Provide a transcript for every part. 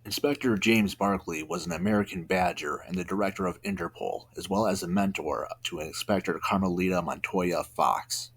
Inspector James Barkley was an American Badger and the director of Interpol, as well as a mentor to Inspector Carmelita Montoya Fox.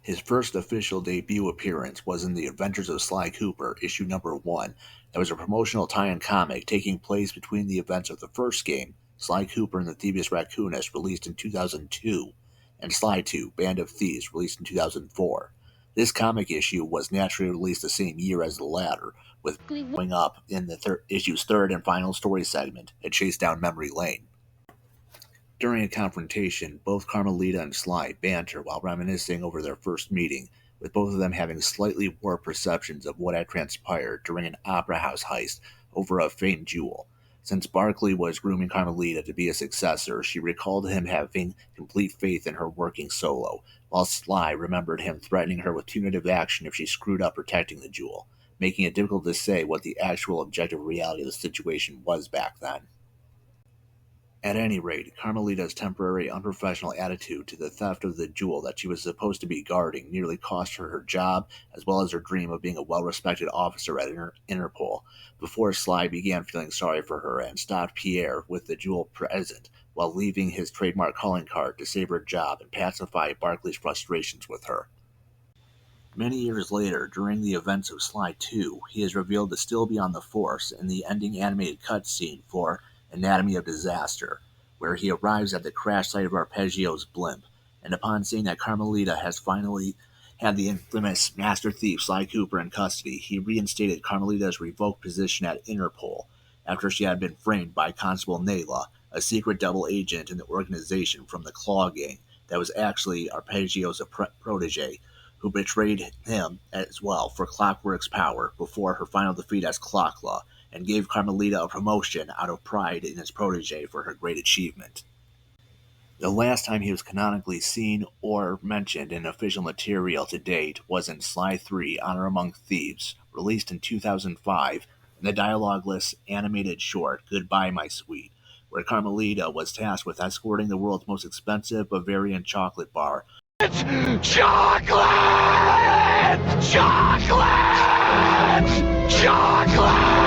His first official debut appearance was in The Adventures of Sly Cooper, issue number 1. That was a promotional tie-in comic taking place between the events of the first game, Sly Cooper and the Thievius Raccoonus, released in 2002, and Sly 2, Band of Thieves, released in 2004. This comic issue was naturally released the same year as the latter, with going up in the issue's third and final story segment, A Chase Down Memory Lane. During a confrontation, both Carmelita and Sly banter while reminiscing over their first meeting, with both of them having slightly warped perceptions of what had transpired during an opera house heist over a famed jewel. Since Barkley was grooming Carmelita to be a successor, she recalled him having complete faith in her working solo, while Sly remembered him threatening her with punitive action if she screwed up protecting the jewel, making it difficult to say what the actual objective reality of the situation was back then. At any rate, Carmelita's temporary unprofessional attitude to the theft of the jewel that she was supposed to be guarding nearly cost her her job, as well as her dream of being a well-respected officer at Interpol, before Sly began feeling sorry for her and stopped Pierre with the jewel present, while leaving his trademark calling card to save her job and pacify Barkley's frustrations with her. Many years later, during the events of Sly 2, he is revealed to still be on the force in the ending animated cutscene for Anatomy of Disaster, where he arrives at the crash site of Arpeggio's blimp, and upon seeing that Carmelita has finally had the infamous Master Thief Sly Cooper in custody, he reinstated Carmelita's revoked position at Interpol, after she had been framed by Constable Nayla, a secret double agent in the organization from the Claw Gang that was actually Arpeggio's protege, who betrayed him as well for Clockwork's power before her final defeat as Clockla, and gave Carmelita a promotion out of pride in his protege for her great achievement. The last time he was canonically seen or mentioned in official material to date was in Sly 3, Honor Among Thieves, released in 2005, in the dialogueless animated short Goodbye My Sweet, where Carmelita was tasked with escorting the world's most expensive Bavarian chocolate bar. Chocolate! Chocolate! Chocolate!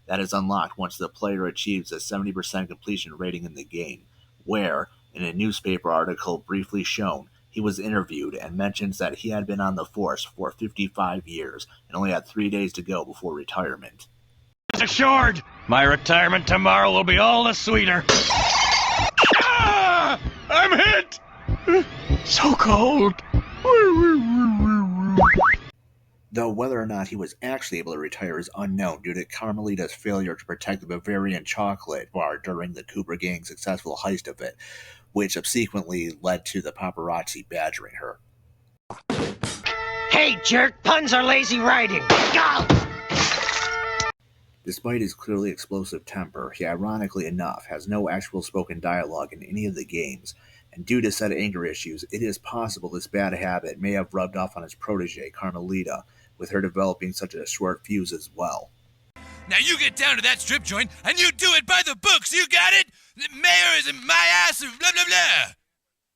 That is unlocked once the player achieves a 70% completion rating in the game, where, in a newspaper article briefly shown, he was interviewed and mentions that he had been on the force for 55 years and only had 3 days to go before retirement. Assured, my retirement tomorrow will be all the sweeter. Ah! I'm hit! So cold. Though whether or not he was actually able to retire is unknown due to Carmelita's failure to protect the Bavarian chocolate bar during the Cooper gang's successful heist of it, which subsequently led to the paparazzi badgering her. Hey, jerk, puns are lazy writing. Go! Despite his clearly explosive temper, he ironically enough has no actual spoken dialogue in any of the games, and due to said anger issues, it is possible this bad habit may have rubbed off on his protege, Carmelita, with her developing such a short fuse as well. Now you get down to that strip joint and you do it by the books, you got it? The mayor is in my ass, blah blah blah.